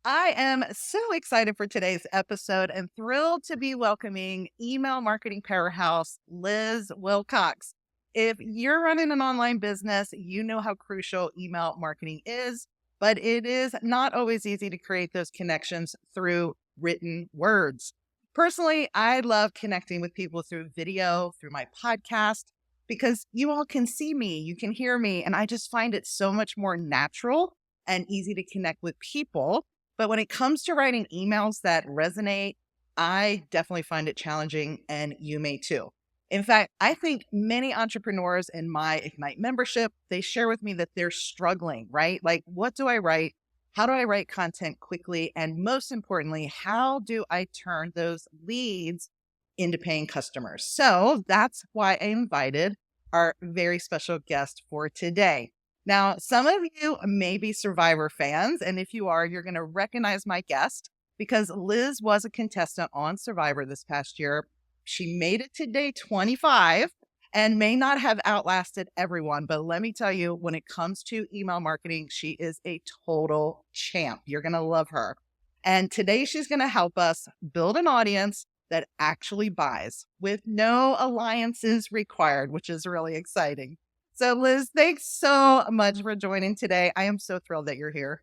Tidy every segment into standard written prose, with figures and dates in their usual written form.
I am so excited for today's episode and thrilled to be welcoming email marketing powerhouse Liz Wilcox. If you're running an online business, you know how crucial email marketing is, but it is not always easy to create those connections through written words. Personally, I love connecting with people through video, through my podcast, because you all can see me, you can hear me, and I just find it so much more natural and easy to connect with people. But when it comes to writing emails that resonate, I definitely find it challenging, and you may too. In fact, I think many entrepreneurs in my Ignite membership, they share with me that they're struggling, right? Like, what do I write? How do I write content quickly? And most importantly, how do I turn those leads into paying customers? So that's why I invited our very special guest for today. Now, some of you may be Survivor fans, and if you are, you're going to recognize my guest because Liz was a contestant on Survivor this past year. She made it to day 25 and may not have outlasted everyone, but let me tell you, when it comes to email marketing, she is a total champ. You're going to love her. And today she's going to help us build an audience that actually buys with no alliances required, which is really exciting. So, Liz, thanks so much for joining today. I am so thrilled that you're here.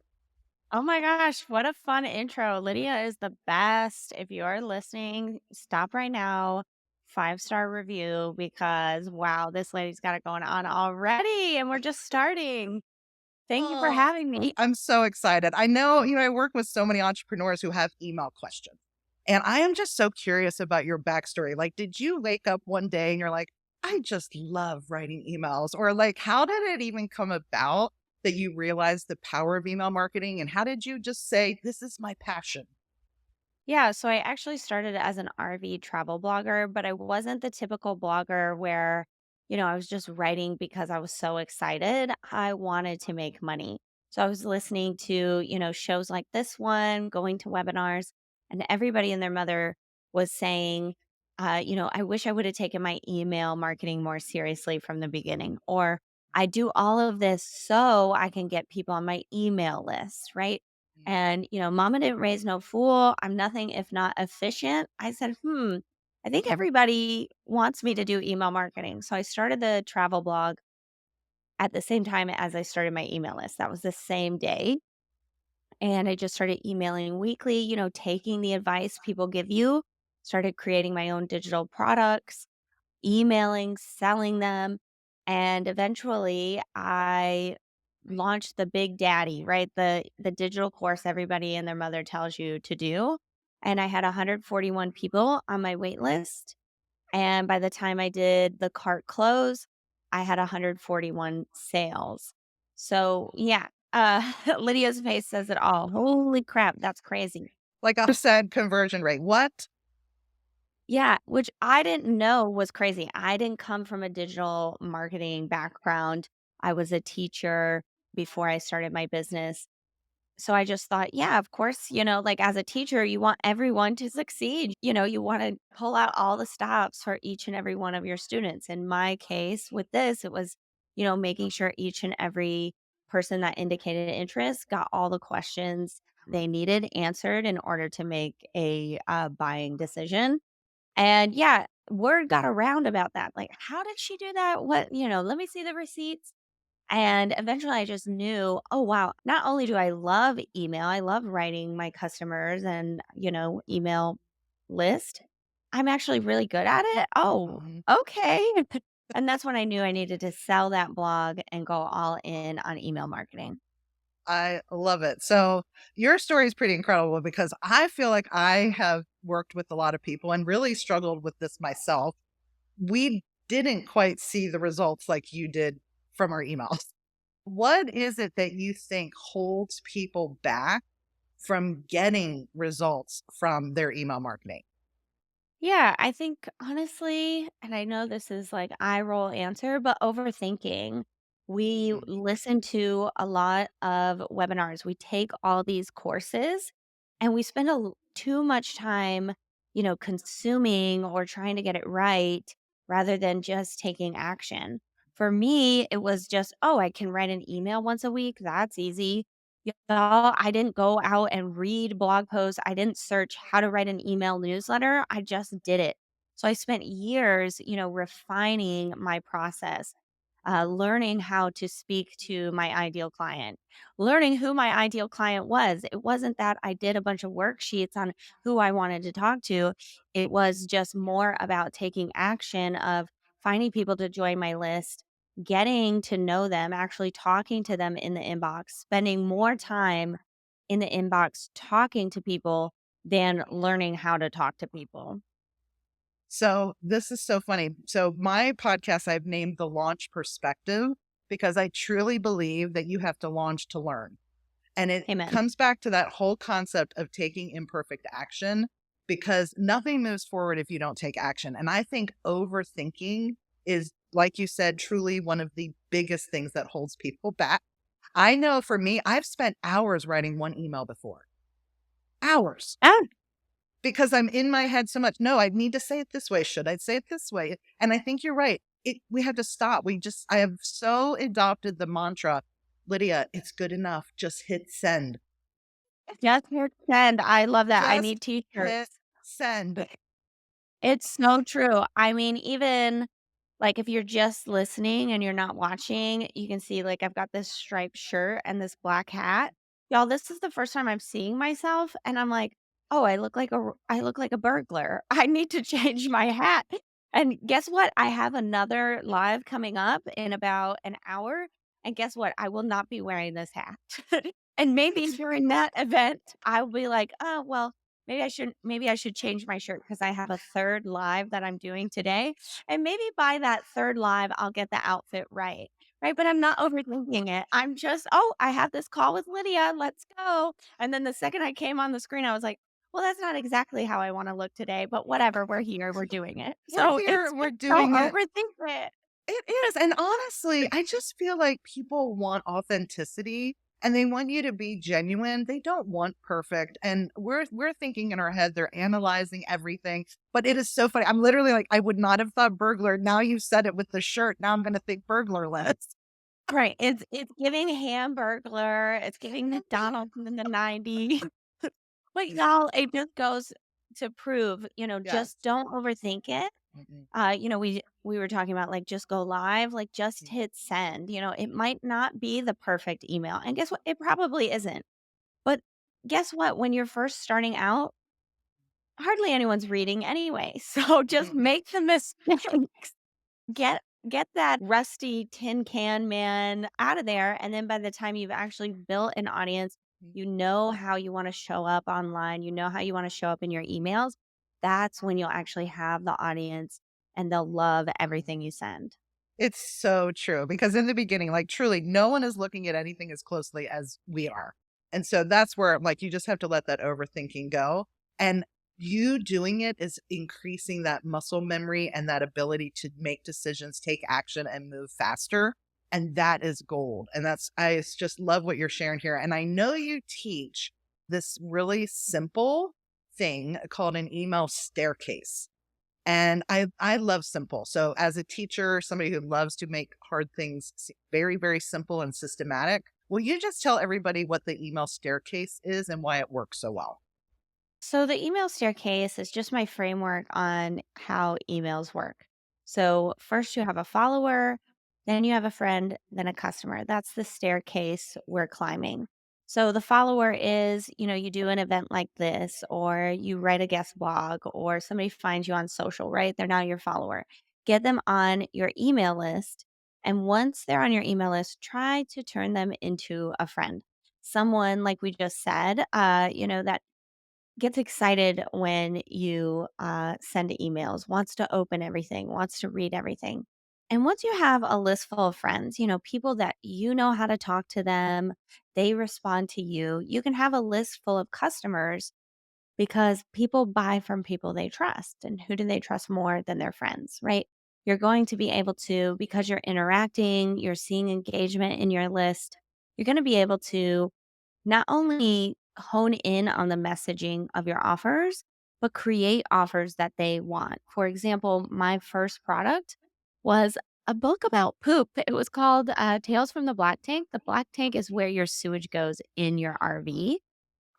Oh my gosh, what a fun intro. Lydia is the best. If you are listening, stop right now. 5-star review because wow, this lady's got it going on already and we're just starting. Thank you for Oh, having me. I'm so excited. I know, I work with so many entrepreneurs who have email questions. And I am just so curious about your backstory. Like, did you wake up one day and you're like, I just love writing emails? Or like, how did it even come about that you realized the power of email marketing? And how did you just say, this is my passion? Yeah, so I actually started as an RV travel blogger, but I wasn't the typical blogger where, I was just writing because I was so excited. I wanted to make money. So I was listening to, shows like this one, going to webinars, and everybody and their mother was saying, I wish I would have taken my email marketing more seriously from the beginning. Or I do all of this so I can get people on my email list, right? And, mama didn't raise no fool. I'm nothing if not efficient. I said, I think everybody wants me to do email marketing. So I started the travel blog at the same time as I started my email list. That was the same day. And I just started emailing weekly, taking the advice people give you, started creating my own digital products, emailing, selling them. And eventually I launched the Big Daddy, right? The digital course everybody and their mother tells you to do. And I had 141 people on my wait list. And by the time I did the cart close, I had 141 sales. So yeah, Lydia's face says it all. Holy crap, that's crazy. Like I said, conversion rate. What? Yeah, which I didn't know was crazy. I didn't come from a digital marketing background. I was a teacher before I started my business. So I just thought, yeah, of course, like as a teacher, you want everyone to succeed. You want to pull out all the stops for each and every one of your students. In my case, with this, it was, making sure each and every person that indicated interest got all the questions they needed answered in order to make a buying decision. And yeah, word got around about that. Like, how did she do that? What, let me see the receipts. And eventually I just knew, oh, wow, not only do I love email, I love writing my customers and, email list. I'm actually really good at it. Oh, Mhm. okay. And that's when I knew I needed to sell that blog and go all in on email marketing. I love it. So your story is pretty incredible because I feel like I have worked with a lot of people and really struggled with this myself. We didn't quite see the results like you did from our emails. What is it that you think holds people back from getting results from their email marketing? Yeah, I think honestly, and I know this is like eye roll answer, but overthinking. We Mm, listen to a lot of webinars. We take all these courses and we spend too much time, consuming or trying to get it right rather than just taking action. For me, it was just, oh, I can write an email once a week. That's easy. Y'all, I didn't go out and read blog posts. I didn't search how to write an email newsletter. I just did it. So I spent years, refining my process, learning how to speak to my ideal client, learning who my ideal client was. It wasn't that I did a bunch of worksheets on who I wanted to talk to. It was just more about taking action of finding people to join my list, getting to know them, actually talking to them in the inbox, spending more time in the inbox talking to people than learning how to talk to people. So this is so funny. So my podcast I've named The Launch Perspective because I truly believe that you have to launch to learn. And it Amen. comes back to that whole concept of taking imperfect action because nothing moves forward if you don't take action. And I think overthinking is, like you said, truly one of the biggest things that holds people back. I know for me, I've spent hours writing one email before, hours, Oh, because I'm in my head so much. No, I need to say it this way. Should I say it this way? And I think you're right. We have to stop. I have so adopted the mantra, Lydia, it's good enough. Just hit send. just hit send. I love that. I Just need t-shirts. hit send. It's so true. I mean, even like if you're just listening and you're not watching, you can see like I've got this striped shirt and this black hat. Y'all, this is the first time I'm seeing myself and I'm like, "Oh, I look like a burglar. I need to change my hat." And guess what? I have another live coming up in about an hour, and guess what? I will not be wearing this hat. And maybe during that event, I'll be like, "Oh, well, maybe I should change my shirt because I have a 3rd live that I'm doing today, and maybe by that 3rd live, I'll get the outfit right." Right? But I'm not overthinking it. I'm just, "Oh, I have this call with Lydia. Let's go." And then the second I came on the screen, I was like, "Well, that's not exactly how I wanna look today, but whatever. We're here. We're doing it." We're So here, it's we're just don't doing it. overthink it. It is. And honestly, I just feel like people want authenticity and they want you to be genuine. They don't want perfect. And we're thinking in our head, they're analyzing everything. But it is so funny. I'm literally like, I would not have thought burglar. Now you said it with the shirt. Now I'm gonna think burglarless. Right. It's giving Hamburglar. It's giving McDonald's in the '90s. But y'all, it just goes to prove, Yes. just don't overthink it. Mm-mm. We were talking about like just go live, like just hit send. It might not be the perfect email. And guess what? It probably isn't. But guess what? When you're first starting out, hardly anyone's reading anyway. So just Mhm. make the mistakes. Get that rusty tin can man out of there, and then by the time you've actually built an audience, you know how you wanna show up online, you know how you wanna show up in your emails, that's when you'll actually have the audience, and they'll love everything you send. It's so true because in the beginning, like truly, no one is looking at anything as closely as we are. And so that's where, like, you just have to let that overthinking go. And you doing it is increasing that muscle memory and that ability to make decisions, take action, and move faster. And that is gold. And just love what you're sharing here. And I know you teach this really simple thing called an email staircase. And I love simple. So as a teacher, somebody who loves to make hard things very, very simple and systematic, will you just tell everybody what the email staircase is and why it works so well? So the email staircase is just my framework on how emails work. So first you have a follower, then you have a friend, then a customer. That's the staircase we're climbing. So the follower is, you do an event like this, or you write a guest blog, or somebody finds you on social, right? They're now your follower. Get them on your email list. And once they're on your email list, try to turn them into a friend. Someone, like we just said, that gets excited when you send emails, wants to open everything, wants to read everything. And once you have a list full of friends, people that you know how to talk to them, they respond to you, you can have a list full of customers because people buy from people they trust. And who do they trust more than their friends, right? You're going to be able to, because you're interacting, you're seeing engagement in your list, you're going to be able to not only hone in on the messaging of your offers, but create offers that they want. For example, my first product was a book about poop. It was called Tales from the Black Tank. The black tank is where your sewage goes in your RV.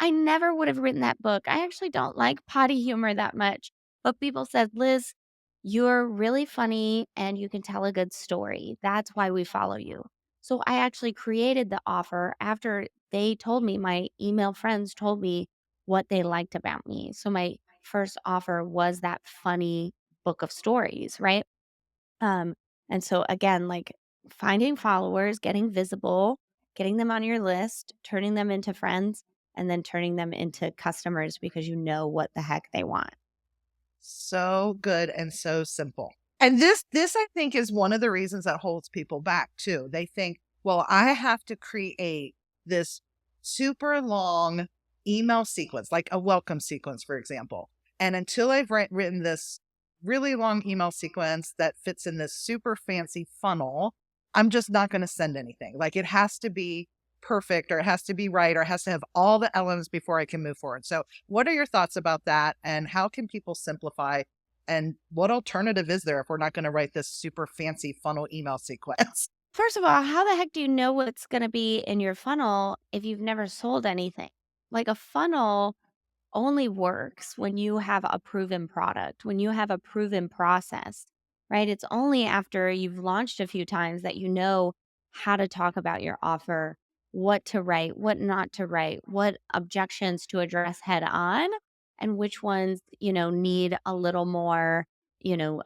I never would have written that book. I actually don't like potty humor that much. But people said, Liz, you're really funny and you can tell a good story. That's why we follow you. So I actually created the offer after they told me, my email friends told me what they liked about me. So my first offer was that funny book of stories, right? Um, and so again, like finding followers, getting visible, getting them on your list, turning them into friends, and then turning them into customers because you know what the heck they want. So good and so simple. And this I think is one of the reasons that holds people back too. They think, well, I have to create this super long email sequence, like a welcome sequence, for example. And until I've written this really long email sequence that fits in this super fancy funnel, I'm just not going to send anything. Like it has to be perfect, or it has to be right, or it has to have all the elements before I can move forward. So what are your thoughts about that? And how can people simplify? And what alternative is there if we're not going to write this super fancy funnel email sequence? First of all, how the heck do you know what's going to be in your funnel if you've never sold anything? Like a funnel only works when you have a proven product, when you have a proven process, right? It's only after you've launched a few times that you know how to talk about your offer, what to write, what not to write, what objections to address head on, and which ones, need a little more,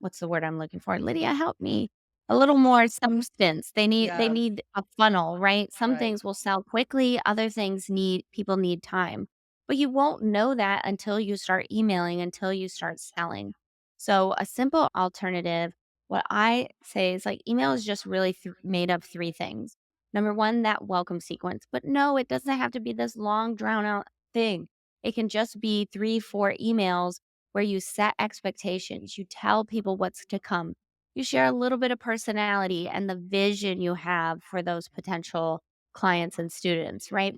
what's the word I'm looking for? Lydia, help me. A little more substance. They Yeah, need a funnel, right? Some right. things will sell quickly, other things people need time, but you won't know that until you start emailing, until you start selling. So, a simple alternative, what I say is like email is just really made of three things. Number one, that welcome sequence. But no, it doesn't have to be this long, drawn out thing. It can just be three, four emails where you set expectations, you tell people what's to come, you share a little bit of personality and the vision you have for those potential clients and students, right?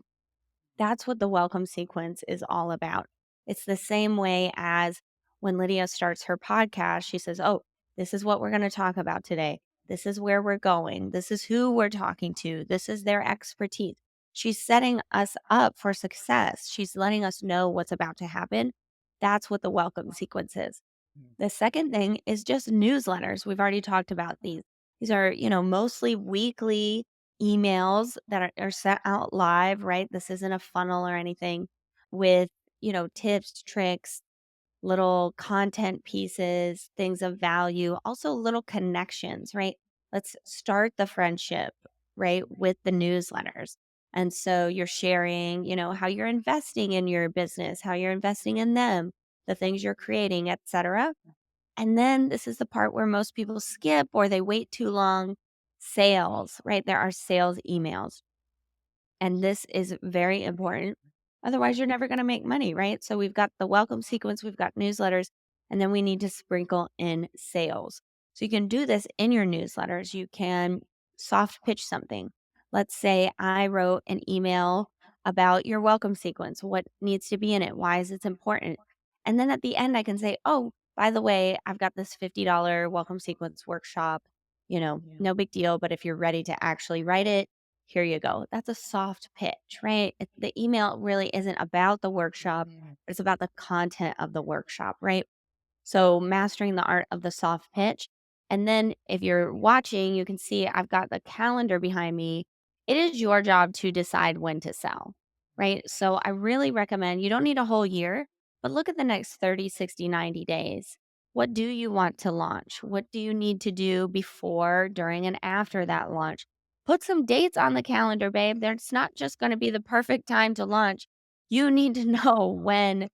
That's what the welcome sequence is all about. It's the same way as when Lydia starts her podcast, she says, "Oh, this is what we're going to talk about today. This is where we're going. This is who we're talking to. This is their expertise." She's setting us up for success. She's letting us know what's about to happen. That's what the welcome sequence is. The second thing is just newsletters. We've already talked about these. These are, mostly weekly emails that are sent out live, right? This isn't a funnel or anything with, tips, tricks, little content pieces, things of value, also little connections, right? Let's start the friendship, right, with the newsletters. And so you're sharing, how you're investing in your business, how you're investing in them, the things you're creating, etc. And then this is the part where most people skip or they wait too long. Sales, right? There are sales emails. And this is very important. Otherwise, you're never going to make money, right? So we've got the welcome sequence, we've got newsletters, and then we need to sprinkle in sales. So you can do this in your newsletters. You can soft pitch something. Let's say I wrote an email about your welcome sequence, what needs to be in it, why is it important? And then at the end, I can say, oh, by the way, I've got this $50 welcome sequence workshop. No big deal. But if you're ready to actually write it, here you go. That's a soft pitch, right? The email really isn't about the workshop, it's about the content of the workshop, right? So, mastering the art of the soft pitch. And then, if you're watching, you can see I've got the calendar behind me. It is your job to decide when to sell, right? So, I really recommend you don't need a whole year, but look at the next 30, 60, 90 days. What do you want to launch? What do you need to do before, during, and after that launch? Put some dates on the calendar, babe. It's not just going to be the perfect time to launch. You need to know when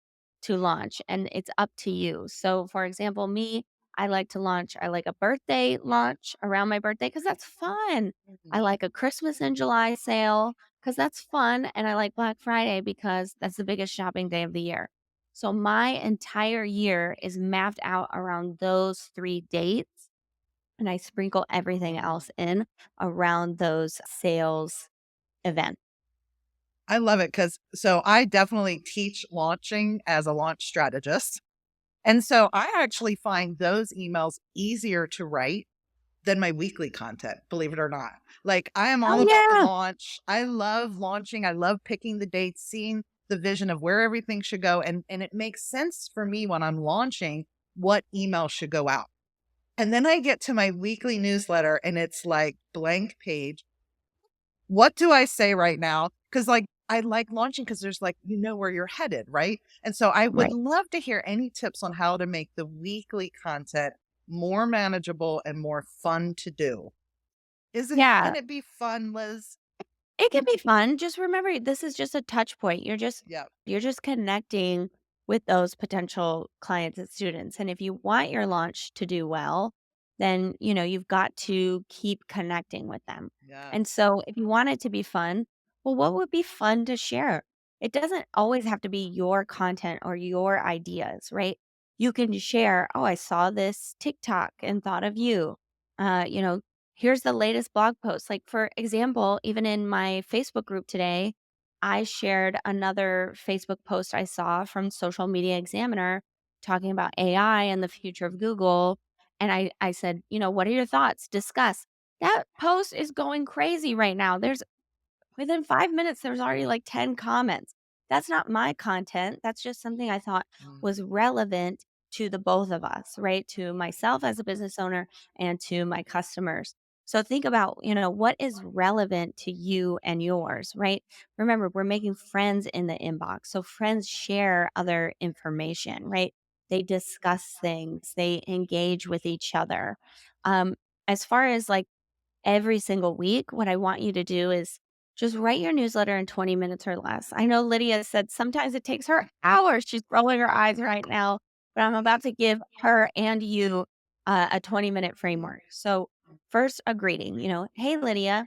to launch, and it's up to you. So, for example, me, I like a birthday launch around my birthday because that's fun. I like a Christmas in July sale because that's fun. And I like Black Friday because that's the biggest shopping day of the year. So, my entire year is mapped out around those three dates. And I sprinkle everything else in around those sales events. I love it because so I definitely teach launching as a launch strategist. And so I actually find those emails easier to write than my weekly content, believe it or not. Like, I am Oh, all about the yeah. launch. I love launching. I love picking the dates, seeing the vision of where everything should go. And it makes sense for me when I'm launching what email should go out. And then I get to my weekly newsletter and it's like blank page. What do I say right now? Because like I like launching because there's like you know where you're headed, right? And so I would Right. love to hear any tips on how to make the weekly content more manageable and more fun to do. Yeah. Can it be fun, Liz? It can be fun. Just remember this is just a touch point. Yeah. You're just connecting with those potential clients and students. And if you want your launch to do well, then, you've got to keep connecting with them. And Yes. so if you want it to be fun, well, what would be fun to share? It doesn't always have to be your content or your ideas, right? You can share, oh, I saw this TikTok and thought of you. Uh, you know, Here's the latest blog post. Like, for example, even in my Facebook group today, I shared another Facebook post I saw from Social Media Examiner talking about AI and the future of Google. And I said, what are your thoughts? Discuss. That post is going crazy right now. Within 5 minutes, there was already like 10 comments. That's not my content. That's just something I thought Mm. was relevant to the both of us, right? To myself as a business owner and to my customers. So think about, what is relevant to you and yours, right? Remember, we're making friends in the inbox. So friends share other information, right? They discuss things, they engage with each other. Um, as far as like every single week, what I want you to do is just write your newsletter in 20 minutes or less. I know Lydia said sometimes it takes her hours. She's rolling her eyes right now, but I'm about to give her and you a 20-minute framework. So, first, a greeting, hey, Lydia,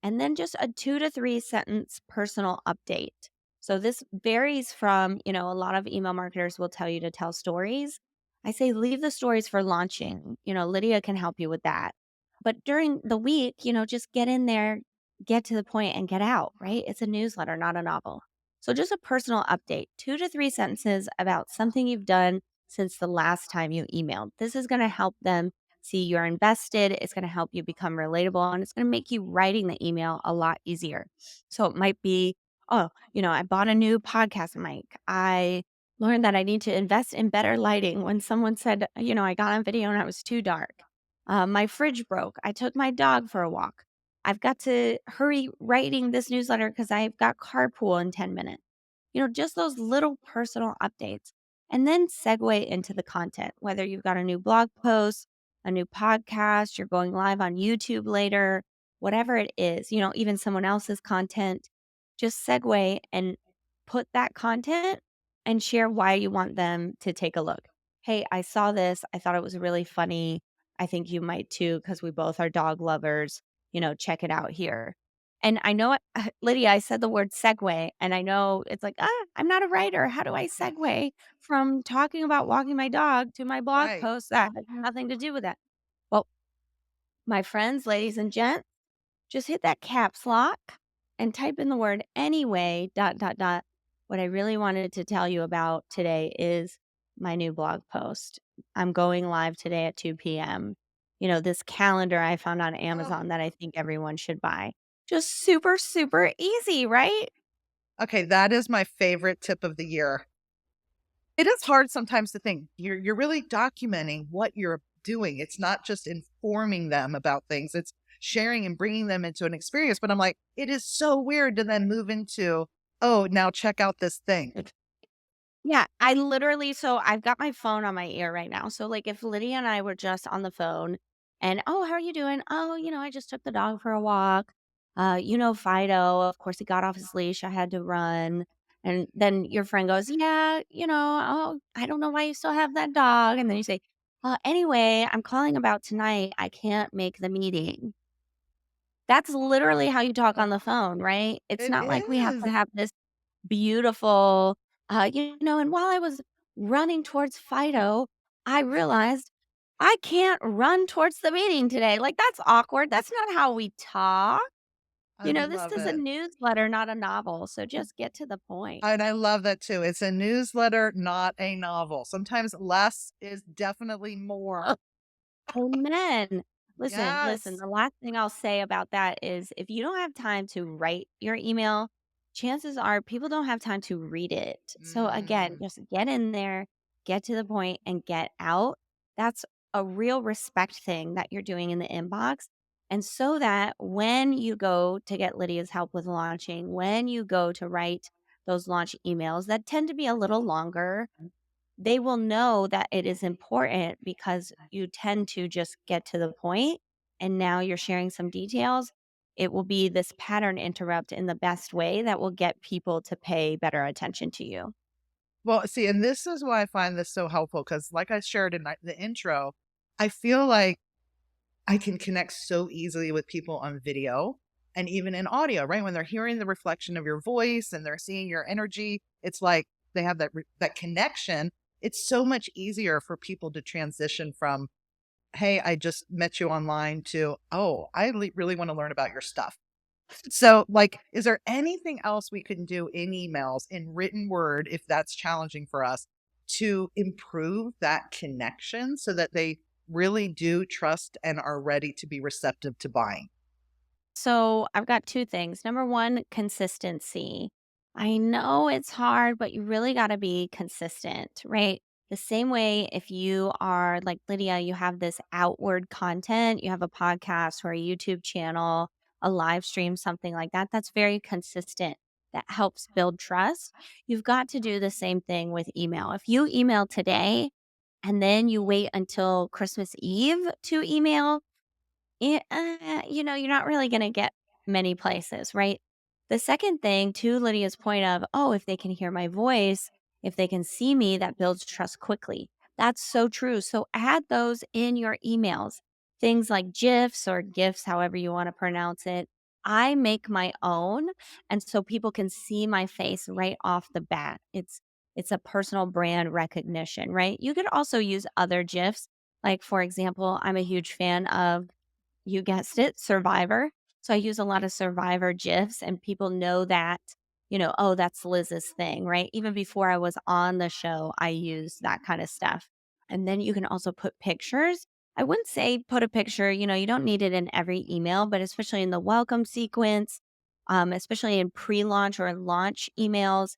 and then just a 2 to 3 sentence personal update. So this varies from, a lot of email marketers will tell you to tell stories. I say leave the stories for launching. Lydia can help you with that. But during the week, just get in there, get to the point and get out, right? It's a newsletter, not a novel. So just a personal update, 2 to 3 sentences about something you've done since the last time you emailed. This is going to help them see you're invested. It's going to help you become relatable and it's going to make you writing the email a lot easier. So it might be, oh, I bought a new podcast mic. I learned that I need to invest in better lighting when someone said, I got on video and it was too dark. My fridge broke. I took my dog for a walk. I've got to hurry writing this newsletter because I've got carpool in 10 minutes. Just those little personal updates. And then segue into the content, whether you've got a new blog post, a new podcast, you're going live on YouTube later, whatever it is, even someone else's content, just segue and put that content and share why you want them to take a look. Hey, I saw this. I thought it was really funny. I think you might too, because we both are dog lovers. Check it out here. And I know, Lydia, I said the word segue, and I know it's like, I'm not a writer. How do I segue from talking about walking my dog to my blog Right. post that has nothing to do with that? Well, my friends, ladies and gents, just hit that caps lock and type in the word anyway, dot, dot, dot. What I really wanted to tell you about today is my new blog post. I'm going live today at 2 p.m. This calendar I found on Oh, Amazon that I think everyone should buy. Just super, super easy, right? okay. That is my favorite tip of the year. It is hard sometimes to think you're really documenting what you're doing. It's not just informing them about things. It's sharing and bringing them into an experience. But I'm like, it is so weird to then move into, oh, now check out this thing. Yeah, I literally so I've got my phone on my ear right now. So like if Lydia and I were just on the phone and, "Oh, how are you doing?" "Oh, I just took the dog for a walk." Fido, of course he got off his leash. I had to run. And then your friend goes, "Yeah, oh, I don't know why you still have that dog." And then you say, anyway, I'm calling about tonight. I can't make the meeting." That's literally how you talk on the phone, right? It's It not like we have to is. have this beautiful, and while I was running towards Fido, I realized I can't run towards the meeting today. Like, that's awkward. That's not how we talk. I This love is a it. newsletter, not a novel. So just get to the point. And I love that too. It's a newsletter, not a novel. Sometimes less is definitely more. Amen. Listen, Yes. the last thing I'll say about that is if you don't have time to write your email, chances are people don't have time to read it. So again, Mm. just get in there, get to the point and get out. That's a real respect thing that you're doing in the inbox. And so that when you go to get Lydia's help with launching, when you go to write those launch emails that tend to be a little longer, they will know that it is important because you tend to just get to the point and now you're sharing some details. It will be this pattern interrupt in the best way that will get people to pay better attention to you. Well, see, and this is why I find this so helpful because, like I shared in the intro, I feel like I can connect so easily with people on video and even in audio, right? When they're hearing the reflection of your voice and they're seeing your energy, it's like they have that connection. It's so much easier for people to transition from, "Hey, I just met you online," to, "Oh, I really want to learn about your stuff." So, like, is there anything else we can do in emails, in written word, if that's challenging for us, to improve that connection so that they really do trust and are ready to be receptive to buying? So I've got two things. Number one, consistency. I know it's hard, but you really got to be consistent, right? The same way if you are like Lydia, you have this outward content, you have a podcast or a YouTube channel, a live stream, something like that. That's very consistent. That helps build trust. You've got to do the same thing with email. If you email today and then you wait until Christmas Eve to email, you're not really gonna get many places, right? The second thing, to Lydia's point of, oh, if they can hear my voice, if they can see me, that builds trust quickly. That's so true. So add those in your emails. Things like GIFs or GIFs, however you want to pronounce it. I make my own, and so people can see my face right off the bat. It's a personal brand recognition, right? You could also use other GIFs. Like, for example, I'm a huge fan of, you guessed it, Survivor. So I use a lot of Survivor GIFs and people know that, oh, that's Liz's thing, right? Even before I was on the show, I used that kind of stuff. And then you can also put pictures. I wouldn't say put a picture, you don't need it in every email, but especially in the welcome sequence, especially in pre launch or launch emails,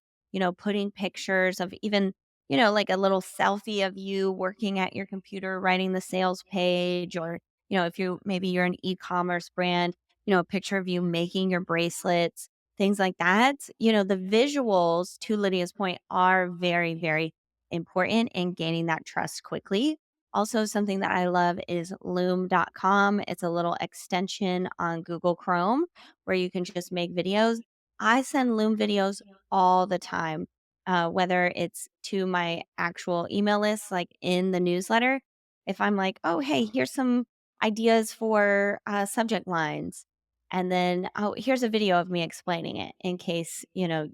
putting pictures of even, like a little selfie of you working at your computer, writing the sales page, or if maybe you're an e-commerce brand, a picture of you making your bracelets, things like that. The visuals, to Lydia's point, are very, very important in gaining that trust quickly. Also, something that I love is loom.com. It's a little extension on Google Chrome where you can just make videos. I send Loom videos all the time, whether it's to my actual email list, like in the newsletter. If I'm like, oh, hey, here's some ideas for subject lines, and then, oh, here's a video of me explaining it in case you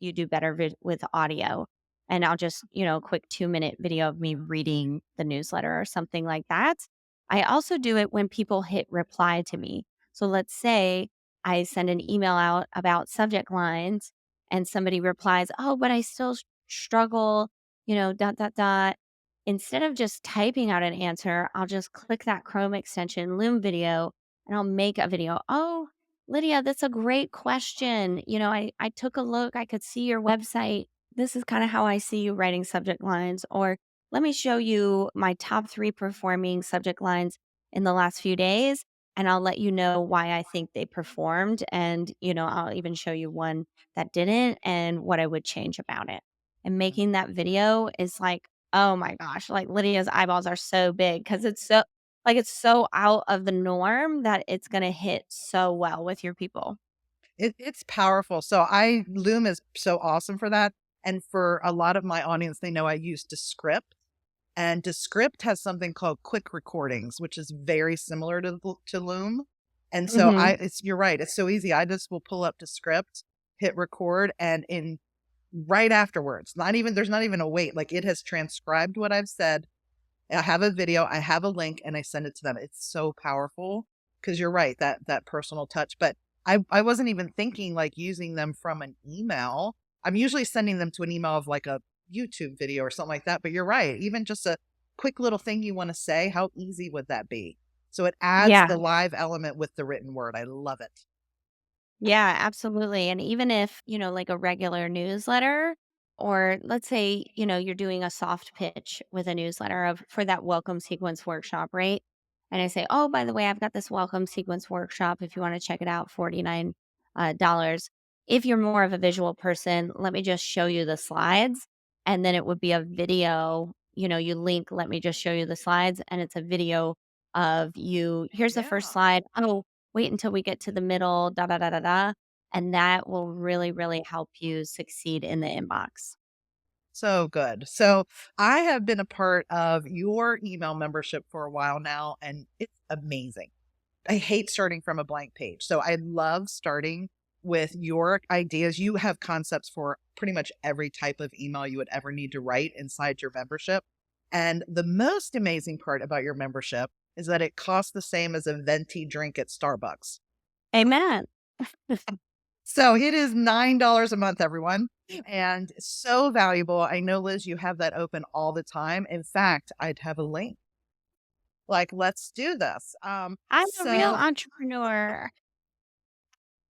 do better with audio, and I'll just a quick 2-minute video of me reading the newsletter or something like that. I also do it when people hit reply to me. So let's say I send an email out about subject lines and somebody replies, oh, but I still struggle, dot dot dot. Instead of just typing out an answer, I'll just click that Chrome extension, Loom video, and I'll make a video. Oh, Lydia, that's a great question. I took a look, I could see your website. This is kind of how I see you writing subject lines. Or let me show you my top 3 performing subject lines in the last few days. And I'll let you know why I think they performed. And, I'll even show you one that didn't and what I would change about it. And making that video is like, oh my gosh, like, Lydia's eyeballs are so big because it's so out of the norm that it's gonna hit so well with your people. It's powerful. So Loom is so awesome for that. And for a lot of my audience, they know I use Descript. And Descript has something called quick recordings, which is very similar to Loom. And so Mhm. you're right. It's so easy. I just will pull up Descript, hit record, and in right afterwards, there's not even a wait. Like, it has transcribed what I've said. I have a video, I have a link, and I send it to them. It's so powerful because you're right, that personal touch. But I wasn't even thinking like using them from an email. I'm usually sending them to an email of like a YouTube video or something like that. But you're right, even just a quick little thing you want to say, how easy would that be? So it adds Yeah. the live element with the written word. I love it. Yeah, absolutely. And even if, like a regular newsletter, or let's say, you're doing a soft pitch with a newsletter of for that welcome sequence workshop, right? And I say, oh, by the way, I've got this welcome sequence workshop. If you want to check it out, $49 dollars. If you're more of a visual person, let me just show you the slides. And then it would be a video, you link, let me just show you the slides. And it's a video of you. Here's the first Yeah. slide. Oh, wait until we get to the middle, da da da da da. And that will really, really help you succeed in the inbox. So good. So I have been a part of your email membership for a while now, and it's amazing. I hate starting from a blank page. So I love starting with your ideas. You have concepts for pretty much every type of email you would ever need to write inside your membership. And the most amazing part about your membership is that it costs the same as a venti drink at Starbucks. Amen. So it is $9 a month, everyone, and so valuable. I know, Liz, you have that open all the time. In fact, I'd have a link. Like, let's do this. I'm a real So entrepreneur.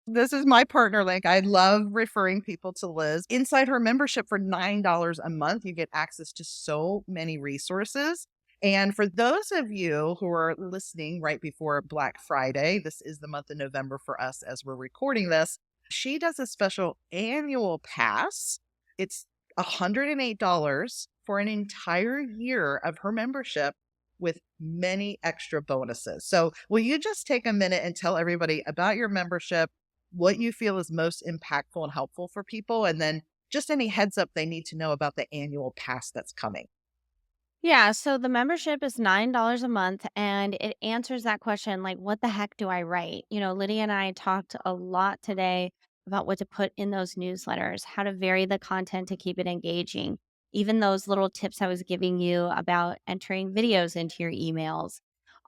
this is my partner link. I love referring people to Liz. Inside her membership for $9 a month, you get access to so many resources. And for those of you who are listening right before Black Friday, this is the month of November for us as we're recording this. She does a special annual pass. It's $108 for an entire year of her membership with many extra bonuses. So, will you just take a minute and tell everybody about your membership, what you feel is most impactful and helpful for people, and then just any heads up they need to know about the annual pass that's coming? Yeah, so the membership is $9 a month and it answers that question like, what the heck do I write? Lydia and I talked a lot today about what to put in those newsletters, how to vary the content to keep it engaging. Even those little tips I was giving you about entering videos into your emails,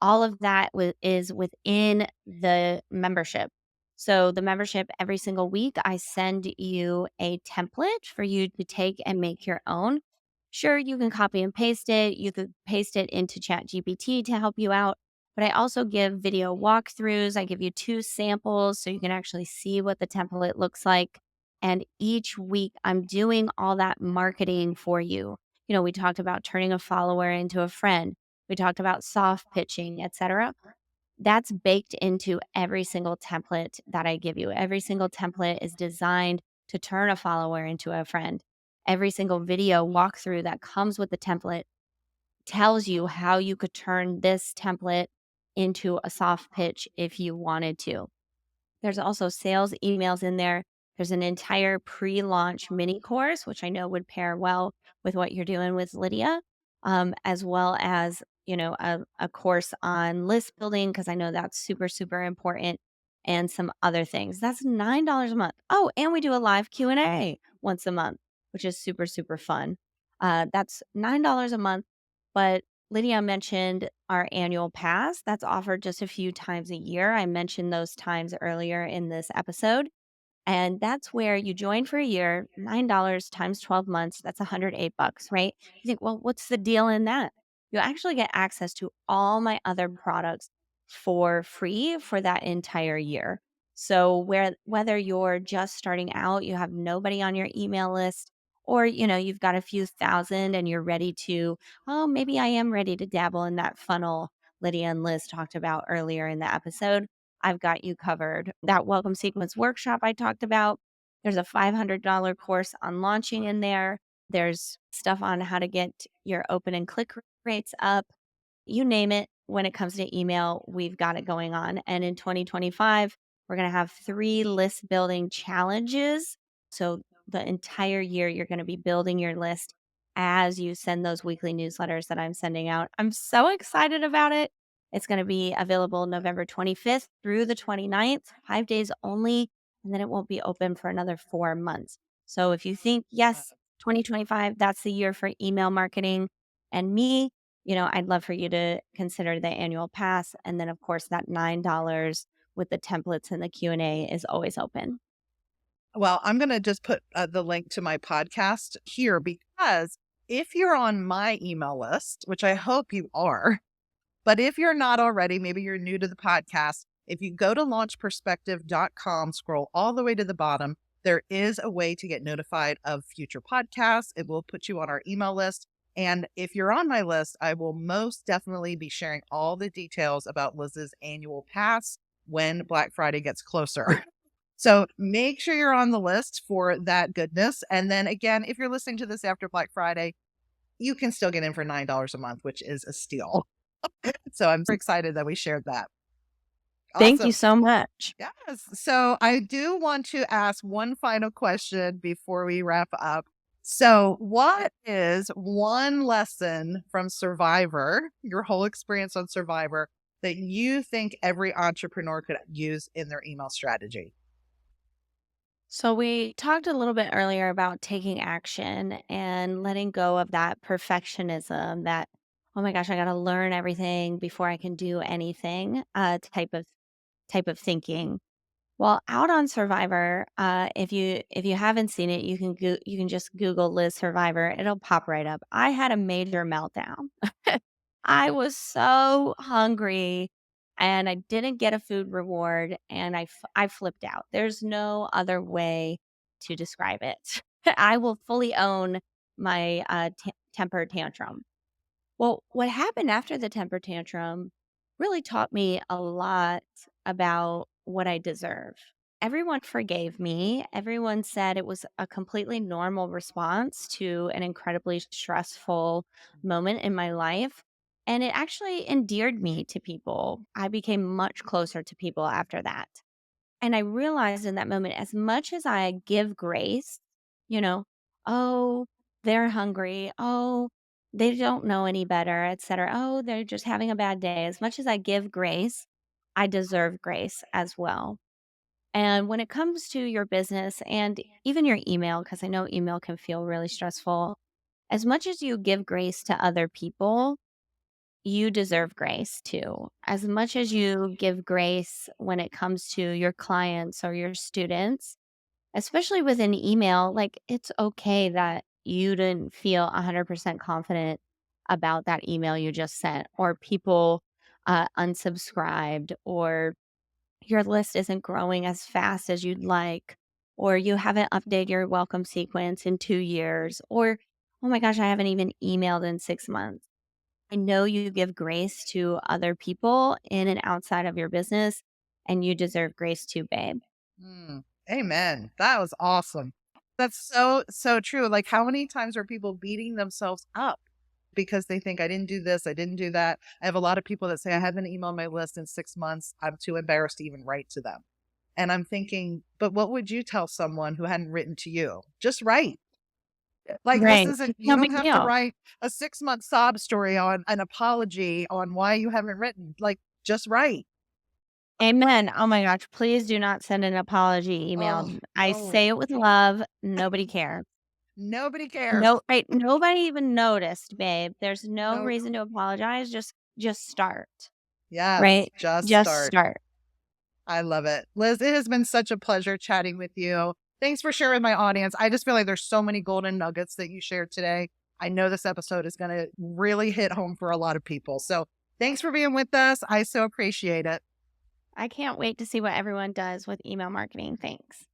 all of that is within the membership. So, the membership every single week, I send you a template for you to take and make your own. Sure, you can copy and paste it. You could paste it into ChatGPT to help you out. But I also give video walkthroughs. I give you two samples so you can actually see what the template looks like. And each week, I'm doing all that marketing for you. We talked about turning a follower into a friend. We talked about soft pitching, etc. That's baked into every single template that I give you. Every single template is designed to turn a follower into a friend. Every single video walkthrough that comes with the template tells you how you could turn this template into a soft pitch if you wanted to. There's also sales emails in there. There's an entire pre-launch mini course, which I know would pair well with what you're doing with Lydia, as well as a course on list building because I know that's super super important, and some other things. That's $9 a month. Oh, and we do a live Q&A once a month, which is super super fun. That's $9 a month, but Lydia mentioned our annual pass that's offered just a few times a year. I mentioned those times earlier in this episode. And that's where you join for a year, $9 times 12 months, that's 108 bucks, right? You think, well, what's the deal in that? You actually get access to all my other products for free for that entire year. So whether you're just starting out, you have nobody on your email list, or you've got a few thousand and you're ready to, oh, maybe I am ready to dabble in that funnel Lydia and Liz talked about earlier in the episode. I've got you covered. That welcome sequence workshop I talked about, there's a $500 course on launching in there. There's stuff on how to get your open and click rates up. You name it. When it comes to email, we've got it going on. And in 2025, we're going to have 3 list building challenges. So the entire year, you're going to be building your list as you send those weekly newsletters that I'm sending out. I'm so excited about it. It's going to be available November 25th through the 29th, 5 days only. And then it won't be open for another 4 months. So if you think, yes, 2025, that's the year for email marketing and me, I'd love for you to consider the annual pass. And then, of course, that $9 with the templates and the Q&A is always open. Well, I'm going to just put the link to my podcast here because if you're on my email list, which I hope you are, But if you're not already, maybe you're new to the podcast, if you go to launchperspective.com, scroll all the way to the bottom, there is a way to get notified of future podcasts. It will put you on our email list. And if you're on my list, I will most definitely be sharing all the details about Liz's annual pass when Black Friday gets closer. So make sure you're on the list for that goodness. And then again, if you're listening to this after Black Friday, you can still get in for $9 a month, which is a steal. So I'm excited that we shared that. Thank you Awesome. so much. Yes. So I do want to ask one final question before we wrap up. So, what is one lesson from Survivor, your whole experience on Survivor, that you think every entrepreneur could use in their email strategy? So, we talked a little bit earlier about taking action and letting go of that perfectionism that, oh my gosh, I got to learn everything before I can do anything type of thinking. Well, out on Survivor, if you haven't seen it, you can just Google Liz Survivor. It'll pop right up. I had a major meltdown. I was so hungry and I didn't get a food reward and I flipped out. There's no other way to describe it. I will fully own my temper tantrum. Well, what happened after the temper tantrum really taught me a lot about what I deserve. Everyone forgave me. Everyone said it was a completely normal response to an incredibly stressful moment in my life. And it actually endeared me to people. I became much closer to people after that. And I realized in that moment, as much as I give grace, you know, oh, they're hungry. Oh, they don't know any better, etc. Oh, they're just having a bad day. As much as I give grace, I deserve grace as well. And when it comes to your business and even your email, because I know email can feel really stressful, as much as you give grace to other people, you deserve grace too. As much as you give grace when it comes to your clients or your students, especially with an email, like it's okay that you didn't feel 100% confident about that email you just sent, or people unsubscribed, or your list isn't growing as fast as you'd like, or you haven't updated your welcome sequence in 2 years, or oh my gosh, I haven't even emailed in 6 months. I know you give grace to other people in and outside of your business, and you deserve grace too, babe. Mm, amen. That was awesome. That's so, so true. Like, how many times are people beating themselves up because they think, I didn't do this, I didn't do that? I have a lot of people that say, I haven't emailed my list in 6 months. I'm too embarrassed to even write to them. And I'm thinking, but what would you tell someone who hadn't written to you? Just write. Like, this Right. isn't, It's you no don't big have to deal. write a 6 month sob story on an apology on why you haven't written. Like, just write. Amen. Oh my gosh, please do not send an apology Oh, email. I oh, say it with love. Nobody cares. nobody cares. No, right? Nobody even noticed, babe. There's no No, reason to apologize. Just start, yes, right? just Just start. start. I love it. Liz, it has been such a pleasure chatting with you. Thanks for sharing with my audience. I just feel like there's so many golden nuggets that you shared today. I know this episode is going to really hit home for a lot of people. So thanks for being with us. I so appreciate it. I can't wait to see what everyone does with email marketing. Thanks.